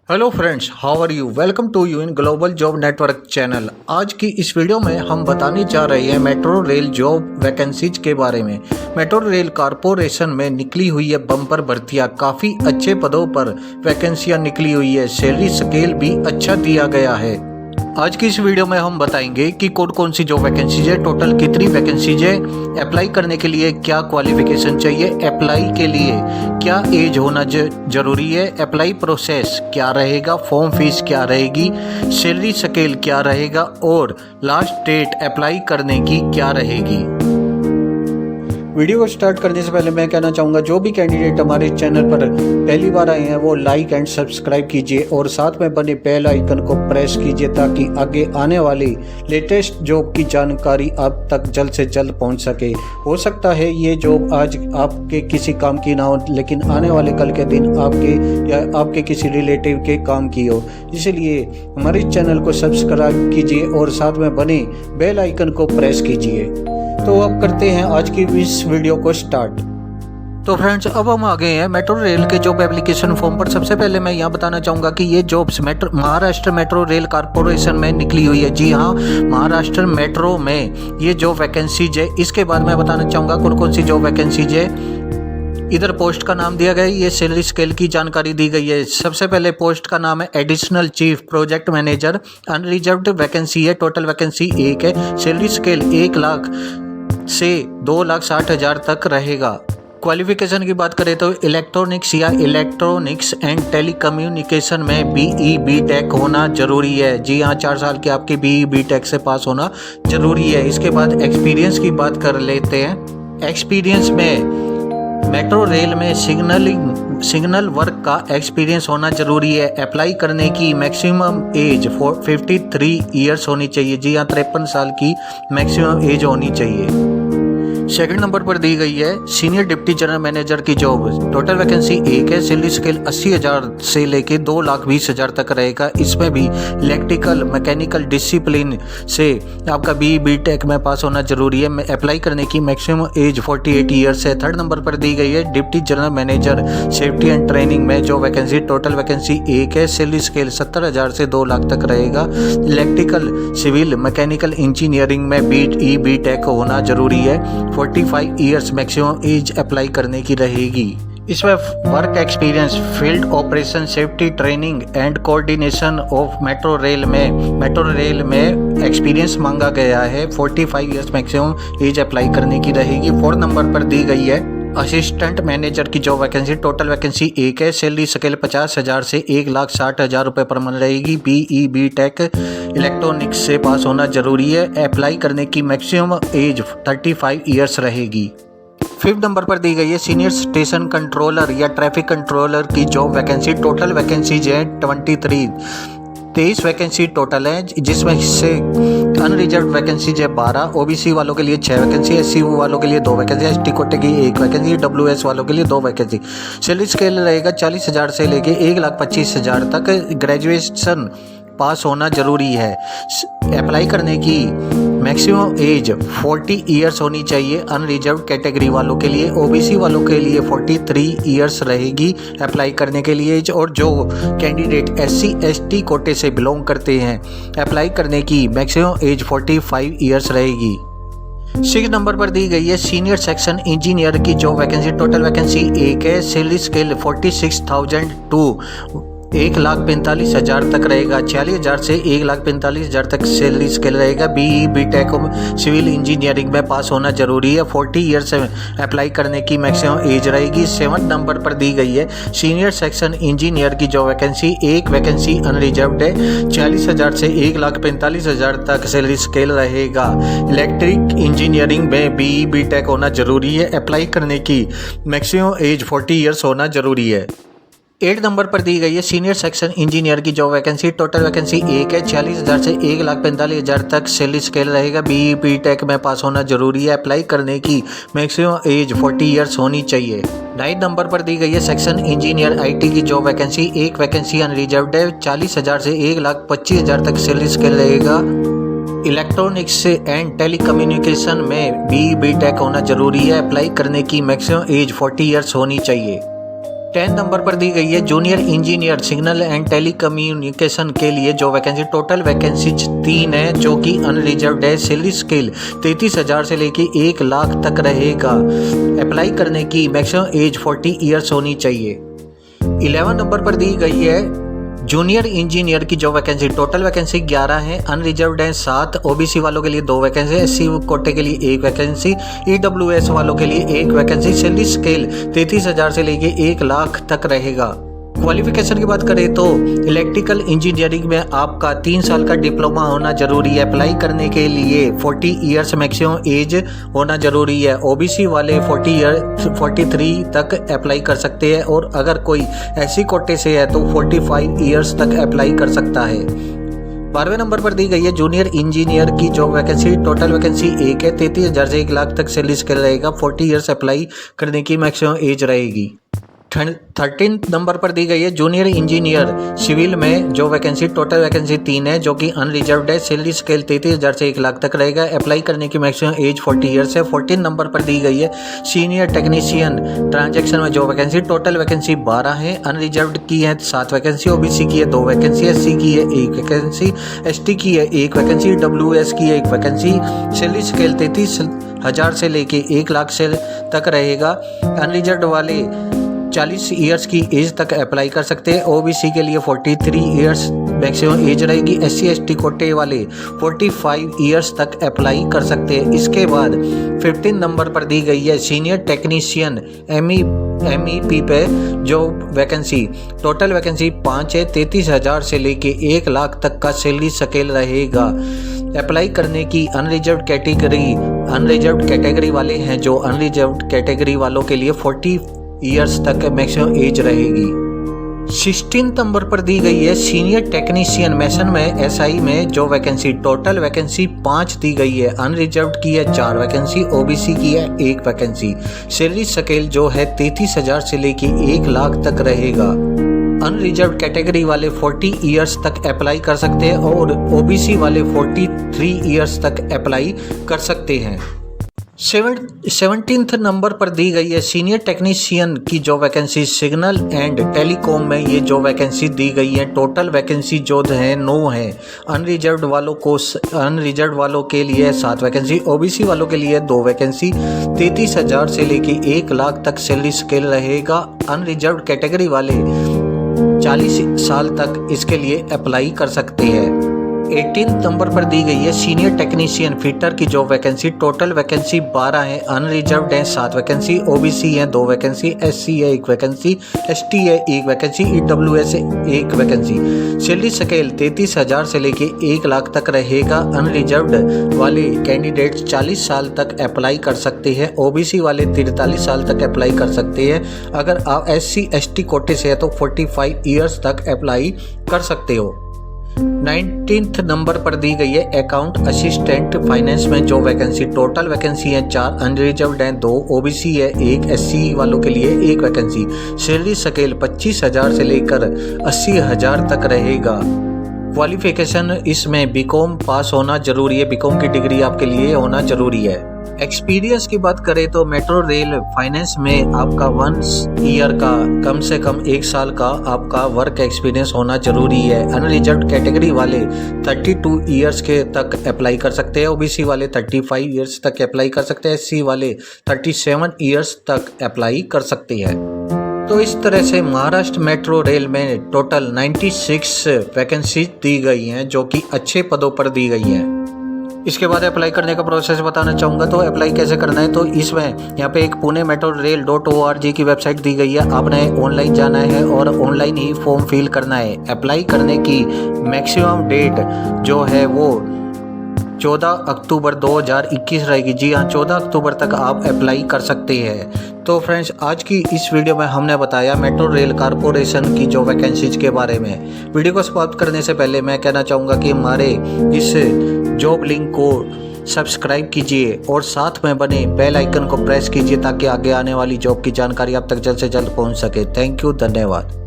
Hello friends, how are you. Welcome to you in global job network channel. आज की इस video में हम बताने जा रहे हैं मेट्रो रेल जॉब वैकेंसीज के बारे में। मेट्रो रेल कॉरपोरेशन में निकली हुई है बम्पर भर्तियां, काफ़ी अच्छे पदों पर वैकेंसियां निकली हुई है। सैलरी स्केल भी अच्छा दिया गया है। आज की इस वीडियो में हम बताएंगे कि कौन कौन सी जॉब वैकेंसीज है, टोटल कितनी वैकेंसीज है, अप्लाई करने के लिए क्या क्वालिफिकेशन चाहिए, अप्लाई के लिए क्या एज होना जरूरी है, अप्लाई प्रोसेस क्या रहेगा, फॉर्म फीस क्या रहेगी, सैलरी स्केल क्या रहेगा और लास्ट डेट अप्लाई करने की क्या रहेगी। वीडियो को स्टार्ट करने से पहले मैं कहना चाहूँगा, जो भी कैंडिडेट हमारे चैनल पर पहली बार आए हैं वो लाइक एंड सब्सक्राइब कीजिए और साथ में बने बेल आइकन को प्रेस कीजिए ताकि आगे आने वाली लेटेस्ट जॉब की जानकारी आप तक जल्द से जल्द पहुंच सके। हो सकता है ये जॉब आज आपके किसी काम की ना हो, लेकिन आने वाले कल के दिन आपके या आपके किसी रिलेटिव के काम की हो। इसलिए हमारे चैनल को सब्सक्राइब कीजिए और साथ में बने बेल आइकन को प्रेस कीजिए। तो अब करते हैं आज की इस वीडियो को स्टार्ट। तो फ्रेंड्स, अब हम आ गए हैं मेट्रो रेल के जॉब एप्लीकेशन फॉर्म पर। सबसे पहले मैं यहाँ बताना चाहूँगा कि ये jobs Maharashtra metro rail corporation में निकली हुई है। जी हाँ, महाराष्ट्र मेट्रो में ये जॉब वैकेंसीज है। इसके बाद मैं बताना चाहूँगा कौन कौन सी जॉब वैकेंसीज है। इधर पोस्ट का नाम दिया गया है, ये सैलरी स्केल की जानकारी दी गई है। सबसे पहले पोस्ट का नाम है additional chief project manager, unreserved vacancy है, टोटल वैकेंसी 1 है। सैलरी स्केल 1 लाख से 2,60,000 तक रहेगा। क्वालिफिकेशन की बात करें तो इलेक्ट्रॉनिक्स या इलेक्ट्रॉनिक्स एंड टेलीकम्युनिकेशन में BE BTech होना जरूरी है। जी हाँ, 4 साल की आपकी BE BTech से पास होना जरूरी है। इसके बाद एक्सपीरियंस की बात कर लेते हैं। एक्सपीरियंस में मेट्रो रेल में सिग्नल वर्क का एक्सपीरियंस होना जरूरी है। अप्लाई करने की मैक्सिमम एज 53 ईयर्स होनी चाहिए। जी हाँ, 53 साल की मैक्सिमम एज होनी चाहिए। सेकंड नंबर पर दी गई है सीनियर डिप्टी जनरल मैनेजर की जॉब। टोटल वैकेंसी 1 है। सैलरी स्केल 80,000 से लेके 2,20,000 तक रहेगा। इसमें भी इलेक्ट्रिकल मैकेनिकल डिसिप्लिन से आपका BE BTech में पास होना जरूरी है। अप्लाई करने की मैक्सिमम एज 48 ईयर्स है। थर्ड नंबर पर दी गई है deputy general manager safety and training में जो वैकेंसी, टोटल वैकेंसी 1 है। सैलरी स्केल 70,000 से 2 लाख तक रहेगा। इलेक्ट्रिकल सिविल मैकेनिकल इंजीनियरिंग में BE BTech होना जरूरी है। 45 ईयर्स मैक्सिमम एज अप्लाई करने की रहेगी। इसमें work experience, field operation, safety training and coordination of metro rail में एक्सपीरियंस मांगा गया है। 45 ईयर्स मैक्सिमम एज अप्लाई करने की रहेगी। 4 नंबर पर दी गई है असिस्टेंट मैनेजर की जॉब वैकेंसी। टोटल वैकेंसी 1 है। सैलरी स्केल 50,000 से 1,60,000 रुपये पर मंथ रहेगी। BE BTech इलेक्ट्रॉनिक्स से पास होना जरूरी है। अप्लाई करने की मैक्सिमम एज 35 ईयर्स रहेगी। 5th नंबर पर दी गई है सीनियर स्टेशन कंट्रोलर या ट्रैफिक कंट्रोलर की जॉब वैकेंसी। टोटल वैकेंसीज है 23 वैकेंसी टोटल है, जिसमें से अनरिजर्व वैकेंसीज है 12, OBC वालों के लिए 6 वैकेंसी, SC वालों के लिए 2 वैकेंसी, ST कोटे की 1 वैकेंसी, WS वालों के लिए 2 वैकेंसी। सैलरी स्केल रहेगा 40,000 से लेके 1,25,000 तक। ग्रेजुएशन पास होना जरूरी है। अप्लाई करने की मैक्सिमम एज 40 ईयर्स होनी चाहिए अनरिजर्व कैटेगरी वालों के लिए। OBC वालों के लिए 43 ईयर्स रहेगी अप्लाई करने के लिए एज। और जो कैंडिडेट SC ST कोटे से बिलोंग करते हैं, अप्लाई करने की मैक्सिमम एज 45 ईयर्स रहेगी। 6 नंबर पर दी गई है सीनियर सेक्शन इंजीनियर की जॉब वैकेंसी। टोटल वैकेंसी 1 है। सैलरी स्केल 46,000 टू 1,45,000 तक रहेगा। 40,000 से 1,45,000 तक सैलरी स्केल रहेगा। BE BTech सिविल इंजीनियरिंग में पास होना जरूरी है। 40 ईयर्स से अप्लाई करने की मैक्सिमम एज रहेगी। 7 नंबर पर दी गई है सीनियर सेक्शन इंजीनियर की जॉब वैकेंसी। 1 वैकेंसी अनरिजर्व्ड है। 40,000 से 1,45,000 तक सैलरी स्केल रहेगा। इलेक्ट्रिक इंजीनियरिंग में BE BTech होना जरूरी है। अप्लाई करने की मैक्सिमम एज 40 ईयर्स होना जरूरी है। 8 नंबर पर दी गई है सीनियर सेक्शन इंजीनियर की जॉब वैकेंसी। टोटल वैकेंसी 1 है। 40,000 से 1,45,000 तक सैलरी स्केल रहेगा। BE BTech में पास होना जरूरी है। अप्लाई करने की मैक्सिमम एज 40 ईयर्स होनी चाहिए। 9 नंबर पर दी गई है सेक्शन इंजीनियर IT की जॉब वैकेंसी। 1 वैकेंसी अनरिजर्व्ड है। 40,000 से 1,25,000 तक सैलरी स्केल रहेगा। इलेक्ट्रॉनिक्स एंड टेलीकम्युनिकेशन में BE BTech होना जरूरी है। अप्लाई करने की मैक्सिमम एज 40 ईयर्स होनी चाहिए। 10 नंबर पर दी गई है junior engineer signal and telecommunication के लिए जो वैकेंसी, टोटल वैकेंसी 3 है जो कि अनरिजर्व्ड है। सैलरी स्केल 33,000 से लेके 1 लाख तक रहेगा। अप्लाई करने की मैक्सिमम एज 40 ईयर्स होनी चाहिए। 11 नंबर पर दी गई है जूनियर इंजीनियर की जो वैकेंसी, टोटल वैकेंसी 11 है, अनरिजर्व्ड है 7, ओबीसी वालों के लिए 2 वैकेंसी, एससी कोटे के लिए 1 वैकेंसी, ईडब्ल्यूएस वालों के लिए 1 वैकेंसी। सैलरी स्केल 33,000 से लेके 1 लाख तक रहेगा। क्वालिफिकेशन की बात करें तो इलेक्ट्रिकल इंजीनियरिंग में आपका 3 साल का डिप्लोमा होना जरूरी है। अप्लाई करने के लिए 40 ईयर्स मैक्सिमम एज होना जरूरी है। ओबीसी वाले 43 तक अप्लाई कर सकते हैं और अगर कोई एससी कोटे से है तो 45 ईयर्स तक अप्लाई कर सकता है। 12वें नंबर पर दी गई है जूनियर इंजीनियर की जो वैकेंसी, टोटल वैकेंसी 1 है, 33,000 से 1 लाख तक सैलरी स्केल रहेगा। 40 ईयर्स अप्लाई करने की मैक्सिमम एज रहेगी। 13 नंबर पर दी गई है जूनियर इंजीनियर सिविल में जो वैकेंसी, टोटल वैकेंसी 3 है जो कि अनरिजर्व्ड है। सैलरी स्केल 33,000 से 1 लाख तक रहेगा। अप्लाई करने की मैक्सिमम एज 40 ईयर्स है। 14 नंबर पर दी गई है सीनियर टेक्नीशियन ट्रांजैक्शन में जो वैकेंसी, टोटल वैकेंसी 12 है, अनरिजर्व्ड की है 7 वैकेंसी, ओबीसी की है 2 वैकेंसी, एससी की है 1 वैकेंसी, एसटी की है 1 वैकेंसी, डब्ल्यूएस की है 1 वैकेंसी। सैलरी स्केल 33,000 से लेके 1 लाख से तक रहेगा। अनरिजर्व्ड वाले 40 ईयर्स की एज तक अप्लाई कर सकते हैं। ओबीसी के लिए 43 ईयर्स मैक्सिमम एज रहेगी। एससी एसटी कोटे वाले 45 ईयर्स तक अप्लाई कर सकते हैं। इसके बाद 15 नंबर पर दी गई है सीनियर टेक्नीशियन MEP पे जो वैकेंसी, टोटल वैकेंसी 5 है, 33,000 से लेके 1 लाख तक का सैलरी स्केल रहेगा। अप्लाई करने की अनरिजर्व्ड कैटेगरी वाले हैं जो अनरिजर्व्ड कैटेगरी वालों के लिए 40 ईयर्स तक मैक्सिमम एज रहेगी। 16 नंबर पर दी गई है सीनियर टेक्नीशियन मेसन में SI में जो वैकेंसी, टोटल वैकेंसी 5 दी गई है, अनरिजर्व्ड की है 4 वैकेंसी, ओबीसी की है 1 वैकेंसी। सैलरी स्केल जो है 33,000 से लेके 1 लाख तक रहेगा। अनरिजर्व्ड कैटेगरी वाले 40 ईयर्स तक अप्लाई कर सकते हैं और ओबीसी वाले 43 ईयर्स तक अप्लाई कर सकते हैं। 17th नंबर पर दी गई है सीनियर टेक्नीशियन की जो वैकेंसी, सिग्नल एंड टेलीकॉम में ये जो वैकेंसी दी गई है, टोटल वैकेंसी जो है 9 है, अनरिजर्व्ड वालों के लिए 7 वैकेंसी, ओबीसी वालों के लिए 2 वैकेंसी। 33,000 से लेके 1 लाख तक सैलरी स्केल रहेगा। अनरिजर्व्ड कैटेगरी वाले 40 साल तक इसके लिए अप्लाई कर सकते हैं। 18 नंबर पर दी गई है सीनियर टेक्नीशियन फिटर की जो वैकेंसी, टोटल वैकेंसी 12 है, अनरिजर्व्ड है 7 वैकेंसी, ओबीसी है 2 वैकेंसी, एससी है 1 वैकेंसी, एसटी है 1 वैकेंसी, ईडब्ल्यूएस है 1 वैकेंसी। सैलरी स्केल 33,000 से लेके 1 लाख तक रहेगा। अनरिजर्व्ड वाले कैंडिडेट 40 साल तक अप्लाई कर सकते हैं, ओबीसी वाले 43 साल तक अप्लाई कर सकते हैं। अगर आप SC ST कोटे से है तो 45 ईयर्स तक अप्लाई कर सकते हो। 19th नंबर पर दी गई है अकाउंट असिस्टेंट फाइनेंस में जो वैकेंसी, टोटल वैकेंसी है 4, अनरिजर्व्ड है 2, ओबीसी है 1, एससी वालों के लिए 1 वैकेंसी। सैलरी स्केल 25,000 से लेकर 80,000 तक रहेगा। क्वालिफिकेशन इसमें बीकॉम पास होना जरूरी है, बीकॉम की डिग्री आपके लिए होना जरूरी है। एक्सपीरियंस की बात करें तो मेट्रो रेल फाइनेंस में आपका 1 ईयर का कम से कम 1 साल का आपका वर्क एक्सपीरियंस होना जरूरी है। अनरिजर्व्ड कैटेगरी वाले 32 ईयर्स के तक अप्लाई कर सकते हैं, ओबीसी वाले 35 ईयर्स तक अप्लाई कर सकते हैं, एससी वाले 37 ईयर्स तक अप्लाई कर सकते हैं। तो इस तरह से महाराष्ट्र मेट्रो रेल में टोटल 96 वैकेंसी दी गई हैं जो कि अच्छे पदों पर दी गई हैं। इसके बाद अप्लाई करने का प्रोसेस बताना चाहूँगा। तो अप्लाई कैसे करना है, तो इसमें यहाँ पे एक पुणे मेट्रो रेल .org की वेबसाइट दी गई है। आपने ऑनलाइन जाना है और ऑनलाइन ही फॉर्म फिल करना है। अप्लाई करने की मैक्सिमम डेट जो है वो 14 अक्टूबर 2021 रहेगी। जी हाँ, 14 अक्टूबर तक आप अप्लाई कर सकते हैं। तो फ्रेंड्स, आज की इस वीडियो में हमने बताया मेट्रो रेल कारपोरेशन की जो वैकेंसीज के बारे में। वीडियो को समाप्त करने से पहले मैं कहना चाहूँगा कि हमारे इस जॉब लिंक को सब्सक्राइब कीजिए और साथ में बने बेल आइकन को प्रेस कीजिए ताकि आगे आने वाली जॉब की जानकारी आप तक जल्द से जल्द पहुँच सके। थैंक यू, धन्यवाद।